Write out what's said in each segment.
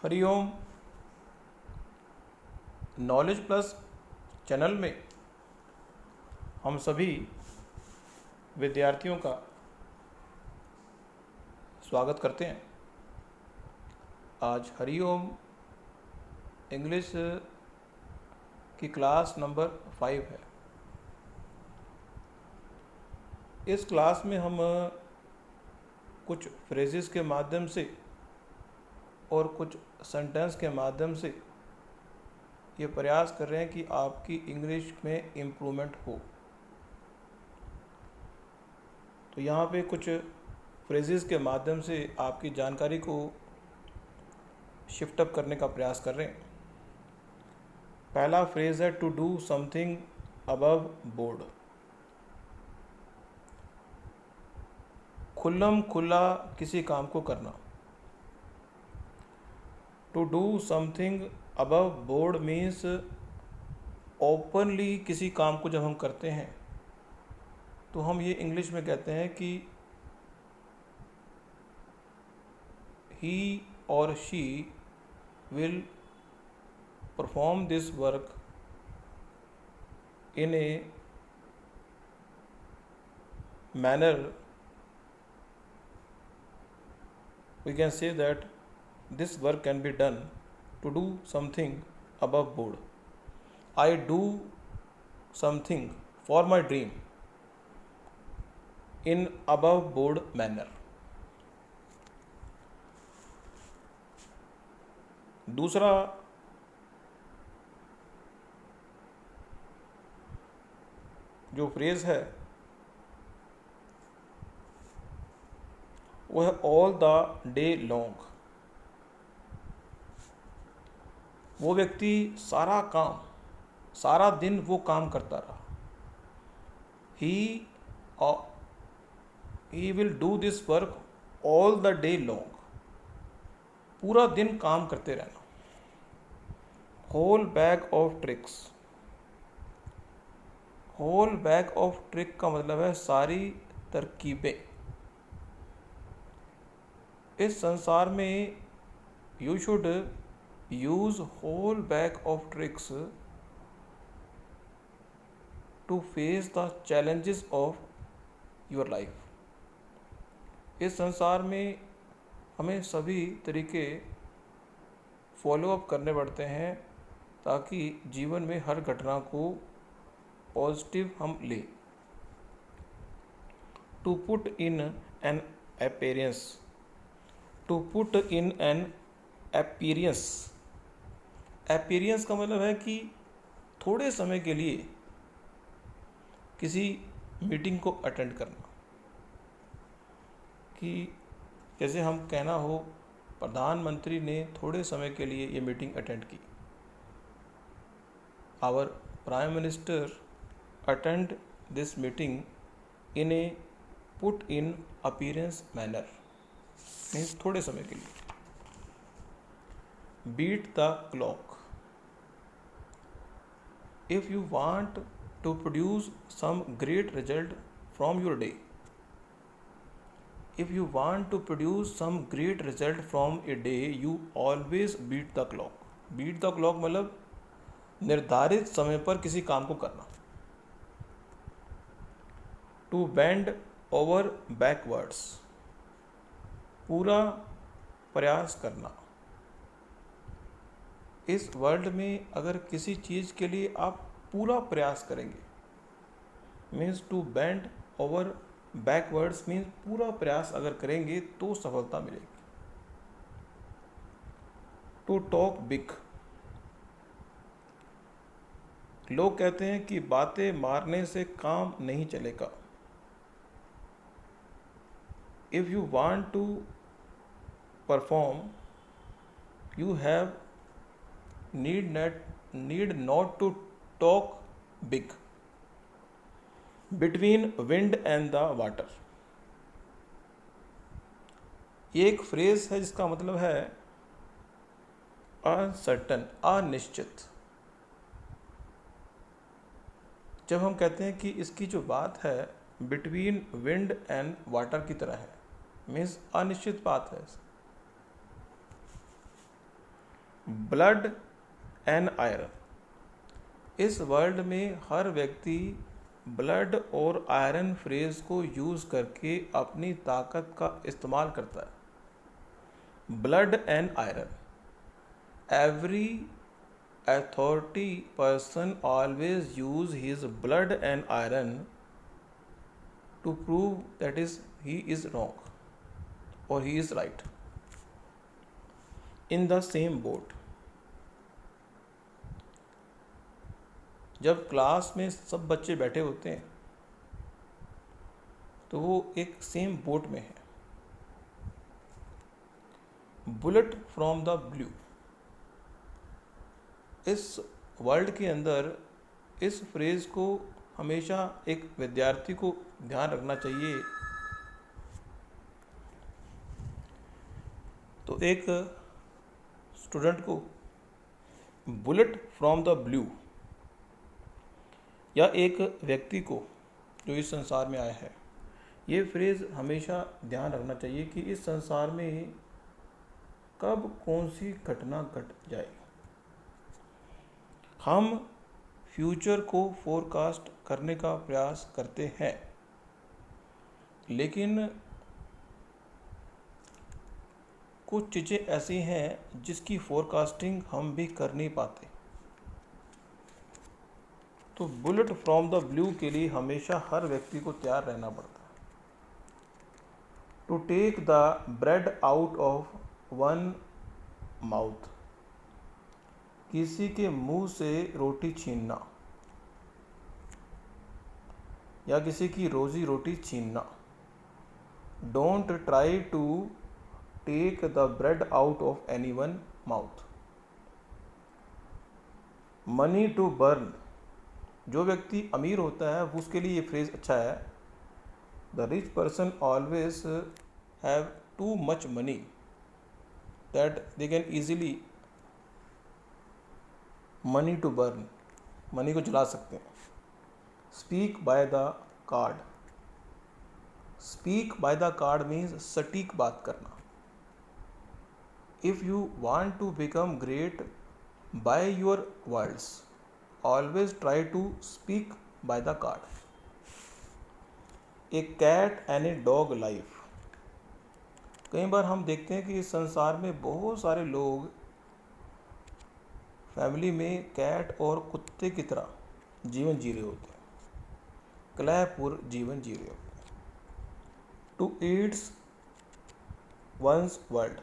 Hariom. Knowledge plus channel में हम सभी विद्यार्थियों का स्वागत करते हैं। आज हरिओम इंग्लिश की क्लास नंबर 5 है। इस क्लास में हम कुछ फ्रेजेस के माध्यम से और कुछ सेंटेंस के माध्यम से ये प्रयास कर रहे हैं कि आपकी इंग्लिश में इम्प्रूवमेंट हो। तो यहाँ पे कुछ फ्रेजेस के माध्यम से आपकी जानकारी को शिफ्ट अप करने का प्रयास कर रहे हैं। पहला फ्रेज है to do something above board. खुल्लम खुल्ला किसी काम को करना। To do something above board means openly किसी काम को जब हम करते हैं तो हम ये इंग्लिश में कहते हैं कि ही और she will perform this work in a manner, we can say that this work can be done to do something above board. I do something for my dream in above board manner. दूसरा जो phrase है वो है all the day long. वो व्यक्ति सारा दिन वो काम करता रहा। He will do this work all the day long. पूरा दिन काम करते रहना। Whole bag of tricks. Whole bag of trick का मतलब है सारी तरकीबें। इस संसार में you should use whole bag of tricks to face the challenges of your life. इस संसार में हमें सभी तरीके फॉलो अप करने पड़ते हैं ताकि जीवन में हर घटना को पॉजिटिव हम लें। To put in an appearance. To put in an appearance. Appearance का मतलब है कि थोड़े समय के लिए किसी मीटिंग को अटेंड करना। कि जैसे हम कहना हो प्रधानमंत्री ने थोड़े समय के लिए ये मीटिंग अटेंड की। Our prime minister attend this meeting in a put in appearance manner, means थोड़े समय के लिए। Beat the clock. If you want to produce some great result from your day, if you want to produce some great result from a day, you always beat the clock. beat the clock मतलब निर्धारित समय पर किसी काम को करना। to bend over backwards, पूरा प्रयास करना। इस वर्ल्ड में अगर किसी चीज़ के लिए आप पूरा प्रयास करेंगे means to bend over backwards means पूरा प्रयास अगर करेंगे तो सफलता मिलेगी। To talk big. लोग कहते हैं कि बातें मारने से काम नहीं चलेगा। If you want to perform you have need not to talk big. Between wind and the water. ये एक फ्रेज है जिसका मतलब है अनसर्टन, अनिश्चित। जब हम कहते हैं कि इसकी जो बात है बिटवीन विंड एंड वाटर की तरह है मीन्स अनिश्चित बात है। Blood and iron. इस वर्ल्ड में हर व्यक्ति ब्लड और आयरन फ्रेज को यूज़ करके अपनी ताकत का इस्तेमाल करता है। Blood and iron, every authority person always use his blood and iron to prove that is he is wrong or he is right. In the same boat, जब क्लास में सब बच्चे बैठे होते हैं तो वो एक सेम बोट में है। बुलेट फ्रॉम द ब्लू, इस वर्ल्ड के अंदर इस फ्रेज को हमेशा एक विद्यार्थी को ध्यान रखना चाहिए। तो एक स्टूडेंट को बुलेट फ्रॉम द ब्लू, या एक व्यक्ति को जो इस संसार में आया है, ये फ्रेज हमेशा ध्यान रखना चाहिए कि इस संसार में कब कौन सी घटना घट जाए। हम फ्यूचर को फोरकास्ट करने का प्रयास करते हैं, लेकिन कुछ चीज़ें ऐसी हैं जिसकी फोरकास्टिंग हम भी कर नहीं पाते। तो बुलेट फ्रॉम द ब्लू के लिए हमेशा हर व्यक्ति को तैयार रहना पड़ता है। To take the bread out of one mouth, किसी के मुंह से रोटी छीनना या किसी की रोजी रोटी छीनना। Don't try to take the bread out of anyone mouth. Money to burn, जो व्यक्ति अमीर होता है उसके लिए ये फ्रेज अच्छा है। The rich person always have too much money that they can easily money to burn, money को जला सकते हैं। Speak by the card, speak by the card means सटीक बात करना। If you want to become great by your words, always try to speak by the card. A cat and a dog life, कई बार हम देखते हैं कि इस संसार में बहुत सारे लोग फैमिली में कैट और कुत्ते की तरह जीवन जी रहे होते हैं, कलहपूर्ण जीवन जी रहे होते हैं। टू ईट्स वंस वर्ल्ड,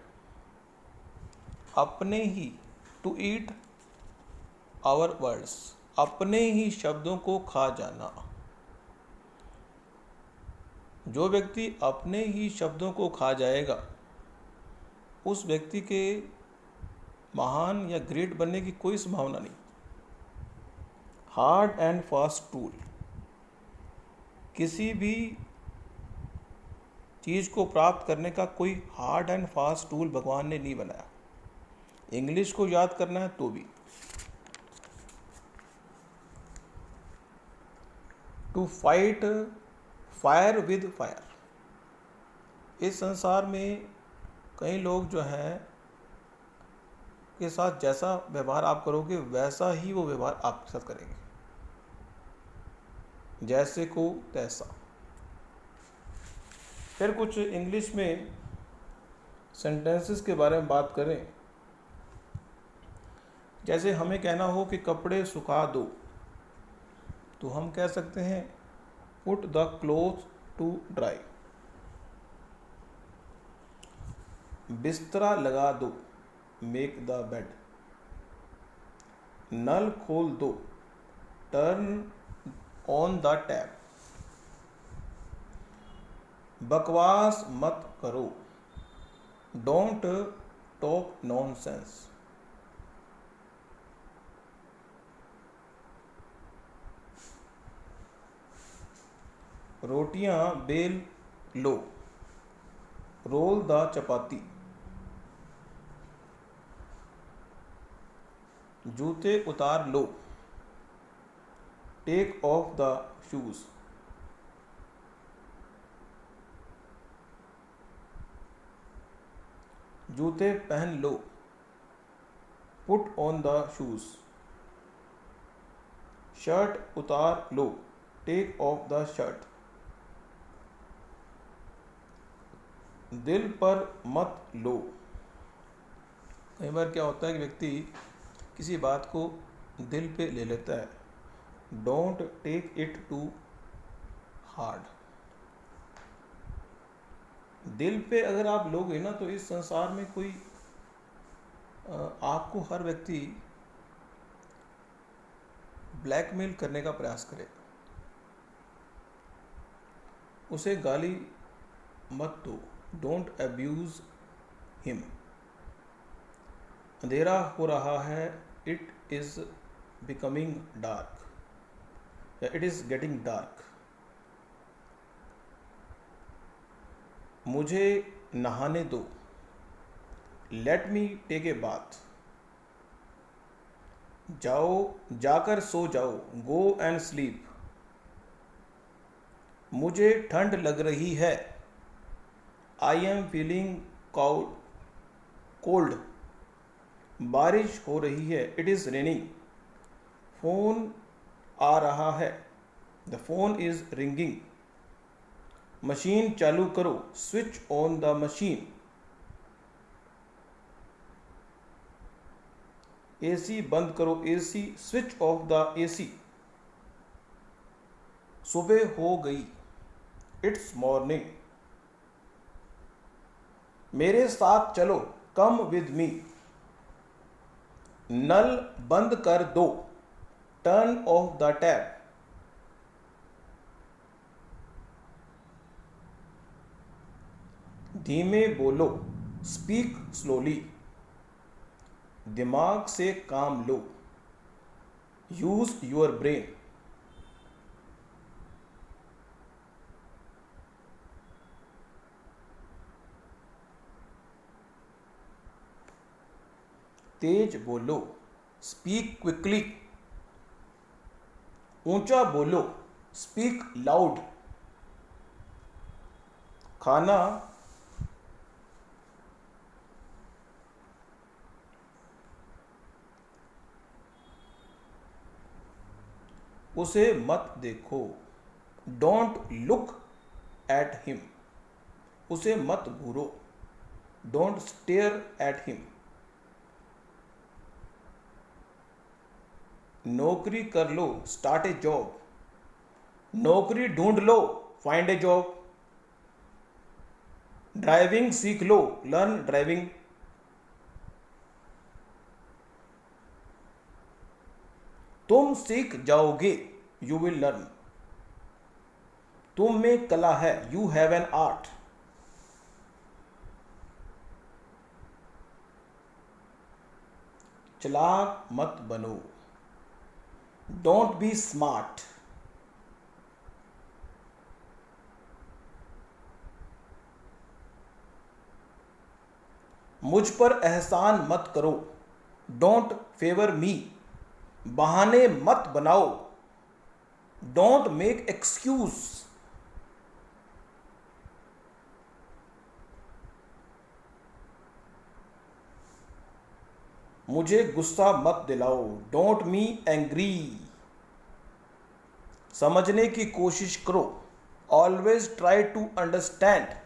अपने ही, टू ईट आवर वर्ड्स, अपने ही शब्दों को खा जाना। जो व्यक्ति अपने ही शब्दों को खा जाएगा उस व्यक्ति के महान या ग्रेट बनने की कोई संभावना नहीं। हार्ड एंड फास्ट टूल, किसी भी चीज़ को प्राप्त करने का कोई हार्ड एंड फास्ट टूल भगवान ने नहीं बनाया। इंग्लिश को याद करना है तो भी। To fight fire with fire, इस संसार में कई लोग जो है के साथ जैसा व्यवहार आप करोगे वैसा ही वो व्यवहार आपके साथ करेंगे, जैसे को तैसा। फिर कुछ इंग्लिश में सेंटेंसेस के बारे में बात करें, जैसे हमें कहना हो कि कपड़े सुखा दो तो हम कह सकते हैं put the cloth to dry. बिस्तरा लगा दो, मेक द बेड। नल खोल दो, टर्न ऑन द टैप। बकवास मत करो, डोंट टॉक नॉनसेंस। रोटियां बेल लो, रोल द चपाती। जूते उतार लो, टेक ऑफ द शूज। जूते पहन लो, put on the shoes, shirt उतार लो, टेक ऑफ द शर्ट, दिल पर मत लो। कई बार क्या होता है कि व्यक्ति किसी बात को दिल पे ले लेता है, don't take it too hard. दिल पे अगर आप लोगे ना तो इस संसार में कोई आपको हर व्यक्ति ब्लैकमेल करने का प्रयास करे, उसे गाली मत दो, डोंट अब्यूज हिम। अंधेरा हो रहा है, इट इज बिकमिंग डार्क, या इट इज गेटिंग डार्क। मुझे नहाने दो, let me take a bath, जाओ जाकर सो जाओ, गो एंड स्लीप। मुझे ठंड लग रही है, आई एम फीलिंग कोल्ड। बारिश हो रही है, इट इज रेनिंग। फोन आ रहा है, the phone is ringing. Machine चालू करो, switch on the machine. AC बंद करो, AC switch off the AC. सुबह हो गई, इट्स मॉर्निंग। मेरे साथ चलो, कम विद मी। नल बंद कर दो, टर्न ऑफ द टैप। धीमे बोलो, स्पीक स्लोली। दिमाग से काम लो, यूज योर ब्रेन। तेज बोलो, स्पीक क्विकली। ऊंचा बोलो, स्पीक लाउड। खाना उसे मत देखो, डोंट लुक एट हिम। उसे मत घूरो, डोंट स्टेयर एट हिम। नौकरी कर लो, स्टार्ट ए जॉब। नौकरी ढूंढ लो, फाइंड ए जॉब। ड्राइविंग सीख लो, लर्न ड्राइविंग। तुम सीख जाओगे, यू विल लर्न। तुम में कला है, यू हैव एन आर्ट। चालाक मत बनो, डोंट बी स्मार्ट। मुझ पर एहसान मत करो, डोंट फेवर मी। बहाने मत बनाओ, डोंट मेक एक्सक्यूज। मुझे गुस्सा मत दिलाओ, डोंट मी एंग्री। समझने की कोशिश करो, ऑलवेज ट्राई टू अंडरस्टैंड।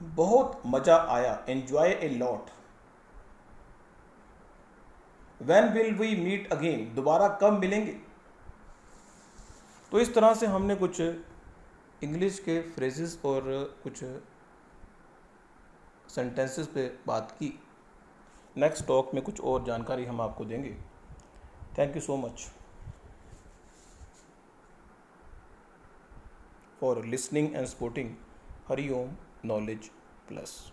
बहुत मजा आया, enjoy a lot. When will we meet again, दोबारा कब मिलेंगे। तो इस तरह से हमने कुछ इंग्लिश के फ्रेजेस और कुछ सेंटेंसेस पे बात की। नेक्स्ट टॉक में कुछ और जानकारी हम आपको देंगे। Thank you so much for listening and supporting Hariom knowledge plus.